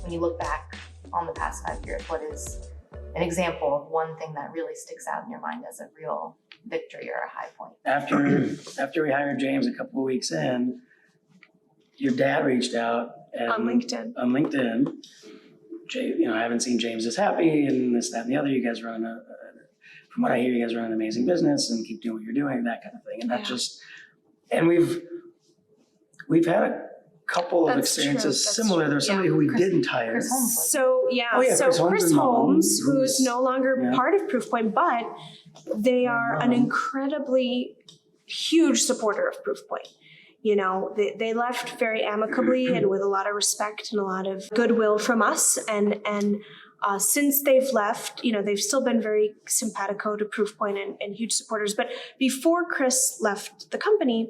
when you look back on the past 5 years, what is an example of one thing that really sticks out in your mind as a real victory or a high point? After we hired James a couple of weeks in, your dad reached out and, On LinkedIn. I haven't seen James as happy and this, that, and the other. You guys run from what I hear, you guys run an amazing business and keep doing what you're doing, that kind of thing. And and we've had a couple of experiences similar. There's somebody who we didn't hire. Chris Holmes. So Chris Holmes, who's no longer part of Proofpoint, but they are an incredibly huge supporter of Proofpoint. You know, they left very amicably and with a lot of respect and a lot of goodwill from us. And since they've left, you know, they've still been very simpatico to Proofpoint and huge supporters. But before Chris left the company,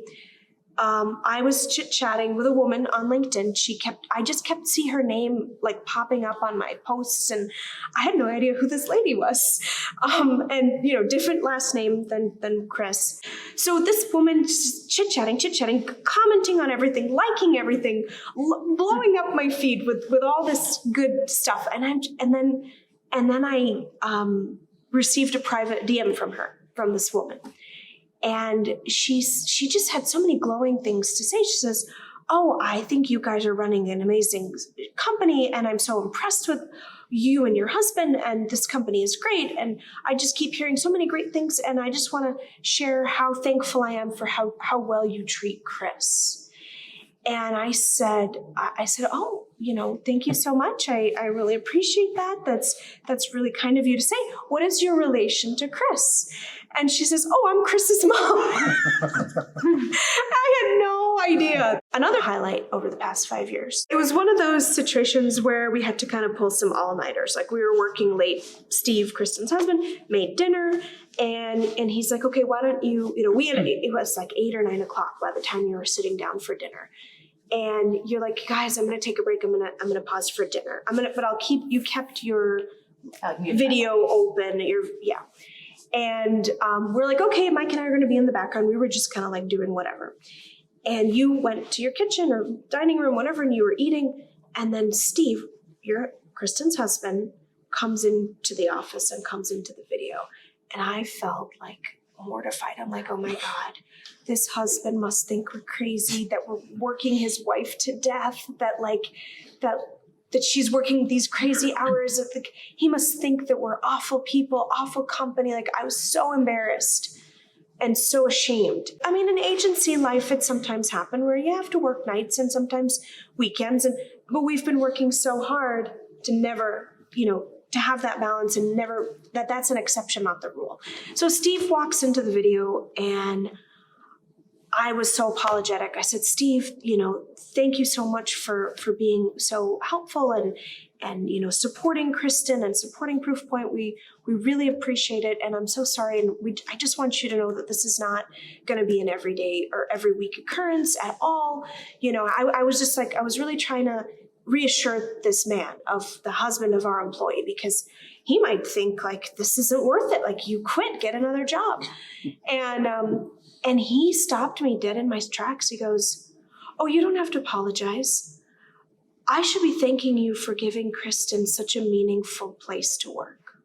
I was chit-chatting with a woman on LinkedIn. I just kept seeing her name like popping up on my posts, and I had no idea who this lady was. And you know, different last name than Chris. So this woman just chit-chatting, commenting on everything, liking everything, blowing up my feed with all this good stuff. And then I received a private DM from this woman. And she just had so many glowing things to say. She says, "Oh, I think you guys are running an amazing company, and I'm so impressed with you and your husband, and this company is great. And I just keep hearing so many great things, and I just want to share how thankful I am for how well you treat Chris." And I said, "Oh, you know, thank you so much. I really appreciate that. That's really kind of you to say. What is your relation to Chris?" And she says, "Oh, I'm Chris's mom." I had no idea. Another highlight over the past 5 years. It was one of those situations where we had to kind of pull some all-nighters. Like we were working late. Steve, Kristen's husband, made dinner. And he's like, "Okay, why don't you know, it was like 8 or 9 o'clock by the time you were sitting down for dinner. And you're like, guys, I'm going to take a break. I'm going to pause for dinner. But you kept your video open. And we're like, okay, Mike and I are going to be in the background. We were just kind of like doing whatever. And you went to your kitchen or dining room, whatever, and you were eating. And then Steve, Kristen's husband, comes into the office and comes into the video. And I felt like mortified. I'm like, oh my God, this husband must think we're crazy, that we're working his wife to death, that she's working these crazy hours. He must think that we're awful people, awful company. Like I was so embarrassed and so ashamed. I mean, in agency life, it sometimes happens where you have to work nights and sometimes weekends. But we've been working so hard to never, to have that balance and never, that's an exception, not the rule. So Steve walks into the video and I was so apologetic. I said, "Steve, thank you so much for being so helpful and supporting Kristen and supporting Proofpoint. We really appreciate it. And I'm so sorry. And I just want you to know that this is not going to be an everyday or every week occurrence at all." I was really trying to reassure this man of the husband of our employee, because he might think like, this isn't worth it. Like, you quit, get another job. And he stopped me dead in my tracks. He goes, "Oh, you don't have to apologize. I should be thanking you for giving Kristen such a meaningful place to work.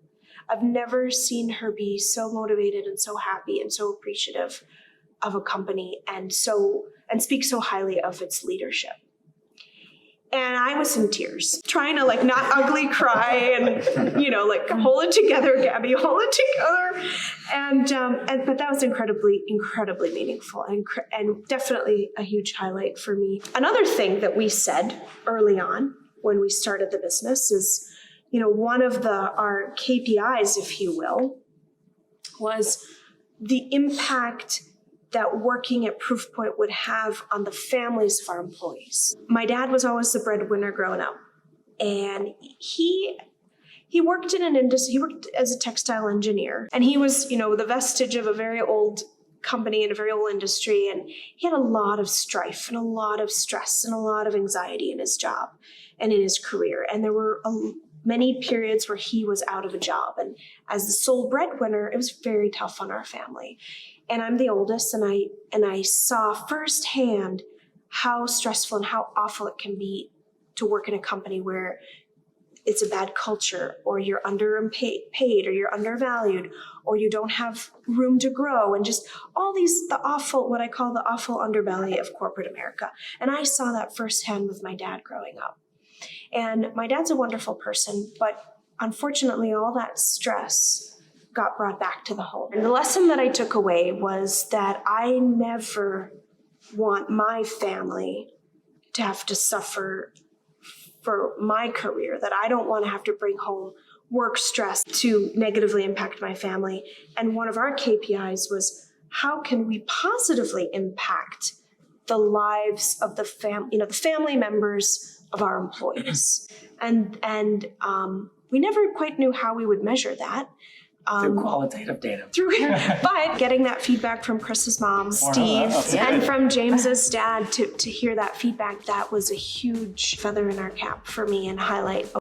I've never seen her be so motivated and so happy and so appreciative of a company and speak so highly of its leadership." And I was in tears, trying to not ugly cry and, hold it together, Gabby, hold it together. But that was incredibly, incredibly meaningful and definitely a huge highlight for me. Another thing that we said early on when we started the business is, one of our KPIs, if you will, was the impact that working at Proofpoint would have on the families of our employees. My dad was always the breadwinner growing up, and he worked in an industry. He worked as a textile engineer, and he was, the vestige of a very old company in a very old industry, and he had a lot of strife and a lot of stress and a lot of anxiety in his job and in his career, and there were many periods where he was out of a job, and as the sole breadwinner, it was very tough on our family. And I'm the oldest, and I saw firsthand how stressful and how awful it can be to work in a company where it's a bad culture, or you're underpaid, or you're undervalued, or you don't have room to grow, and just all these, what I call the awful underbelly of corporate America. And I saw that firsthand with my dad growing up. And my dad's a wonderful person, but unfortunately all that stress got brought back to the home. And the lesson that I took away was that I never want my family to have to suffer for my career, that I don't want to have to bring home work stress to negatively impact my family. And one of our KPIs was, how can we positively impact the lives of the family members of our employees? And we never quite knew how we would measure that. Through qualitative data. But getting that feedback from Chris's mom, Steve, and from James's dad to hear that feedback, that was a huge feather in our cap for me and highlight